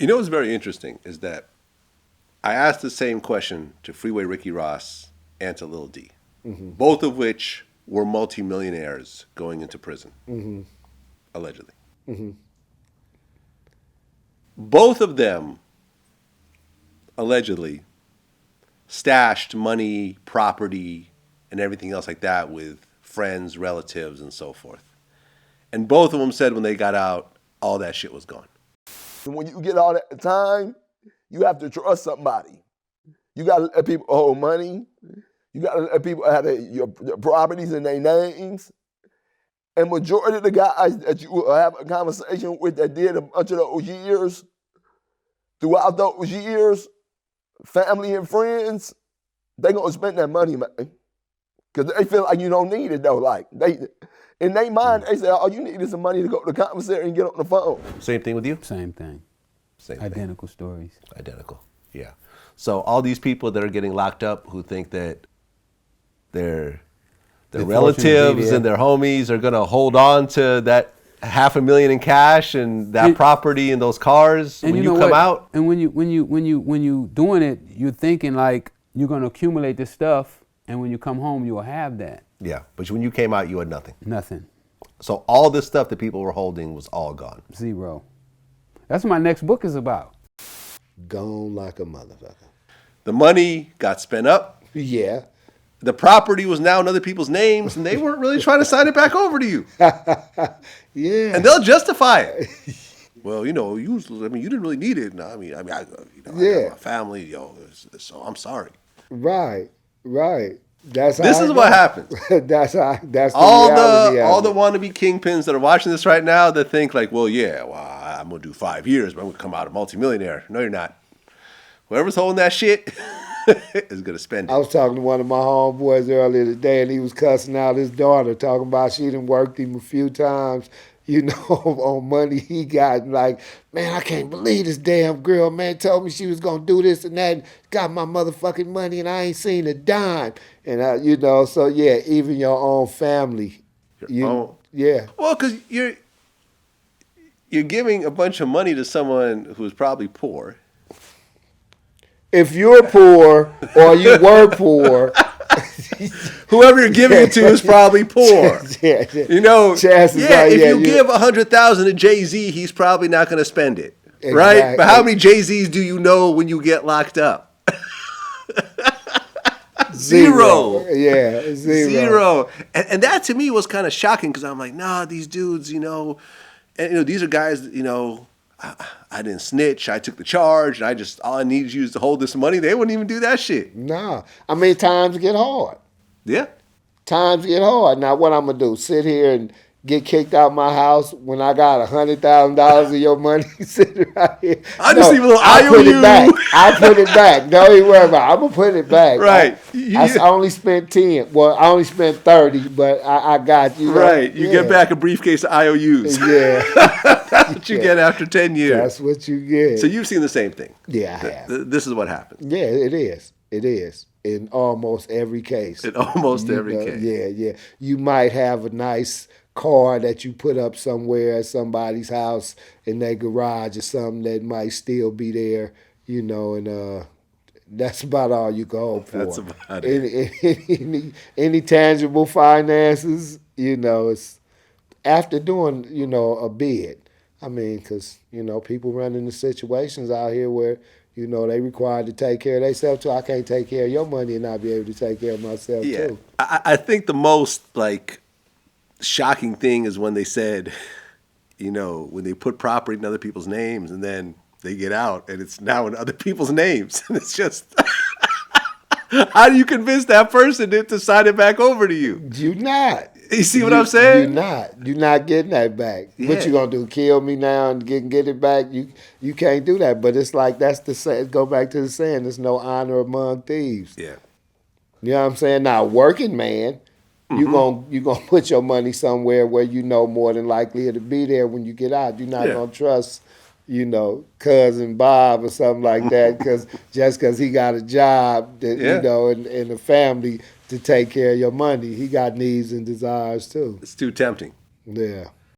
You know what's very interesting is that I asked the same question to Freeway Ricky Ross and to Lil D, both of which were multimillionaires going into prison, allegedly. Both of them, allegedly, stashed money, property, and everything else like that with friends, relatives, and so forth. And both of them said when they got out, all that shit was gone. And when you get all that time, you have to trust somebody. You got to let people hold money. You got to let people have your properties in their names. And majority of the guys that you will have a conversation with that did a bunch of those years, throughout those years, family and friends, they going to spend that money, man. Because they feel like you don't need it, though. Like, in their mind, they say, all you need is some money to go to the commissary and get on the phone. Same thing with you? Same thing. Same Identical stories. Identical, yeah. So all these people that are getting locked up who think that their relatives and their homies are going to hold on to that $500,000 in cash and that property and those cars when you come out. And when you doing it, you're thinking like you're going to accumulate this stuff, and when you come home, you will have that. Yeah, but when you came out, you had nothing. Nothing. So all this stuff that people were holding was all gone. Zero. That's what my next book is about. Gone like a motherfucker. The money got spent up. Yeah. The property was now in other people's names, and they weren't really trying to sign it back over to you. Yeah. And they'll justify it. Well, you didn't really need it. No, I got my family, so I'm sorry. Right. This is what happens. That's the reality. All the wannabe kingpins that are watching this right now that think like, I'm gonna do 5 years, but I'm gonna come out a multimillionaire. No, you're not. Whoever's holding that shit is gonna spend it. I was talking to one of my homeboys earlier today, and he was cussing out his daughter, talking about she done worked him a few times, on money he got. Like, man, I can't believe this damn girl, man, told me she was gonna do this and that, got my motherfucking money, and I ain't seen a dime. And so yeah, even your own family, Yeah. Well, because you're giving a bunch of money to someone who's probably poor. If you're poor or you were poor, whoever you're giving it to is probably poor. Chances are, if you give $100,000 to Jay-Z, he's probably not going to spend it, exactly. Right? But how many Jay-Z's do you know when you get locked up? Zero. Yeah, zero. And that to me was kind of shocking because I'm like, nah, these dudes, these are guys, I didn't snitch. I took the charge. And all I needed you to hold this money. They wouldn't even do that shit. Nah. I mean, times get hard. Yeah. Times get hard. Now, what I'm going to do? Sit here and get kicked out my house when I got $100,000 of your money sitting right here? I just leave a little I put it back. I put it back. Don't even worry about it. I'm going to put it back. Right. I only spent 10. Well, I only spent 30, but I got you. Right. You get back a briefcase of IOUs. Yeah. That's what you get after 10 years. That's what you get. So you've seen the same thing. Yeah, I have. This is what happens. Yeah, it is. It is. In almost every case. Every case. Yeah. You might have a nice car that you put up somewhere at somebody's house in their garage or something that might still be there, and that's about all you can hope for. That's about it. Any tangible finances, it's after doing, a bid. I mean, because, people run into situations out here where, they required to take care of themselves too. I can't take care of your money and not be able to take care of myself too. I think the most, shocking thing is when they said, when they put property in other people's names and then they get out and it's now in other people's names. And it's just, how do you convince that person to sign it back over to you? You're not. You see what I'm saying? You're not getting that back. Yeah. What you gonna do? Kill me now and get it back? You can't do that. But it's like go back to the saying. There's no honor among thieves. Yeah. You know what I'm saying? Now, working man, you gonna put your money somewhere where more than likely it'll be there when you get out. You're not gonna trust, cousin Bob or something like that, because he got a job that and a family to take care of your money. He got needs and desires too. It's too tempting. Yeah.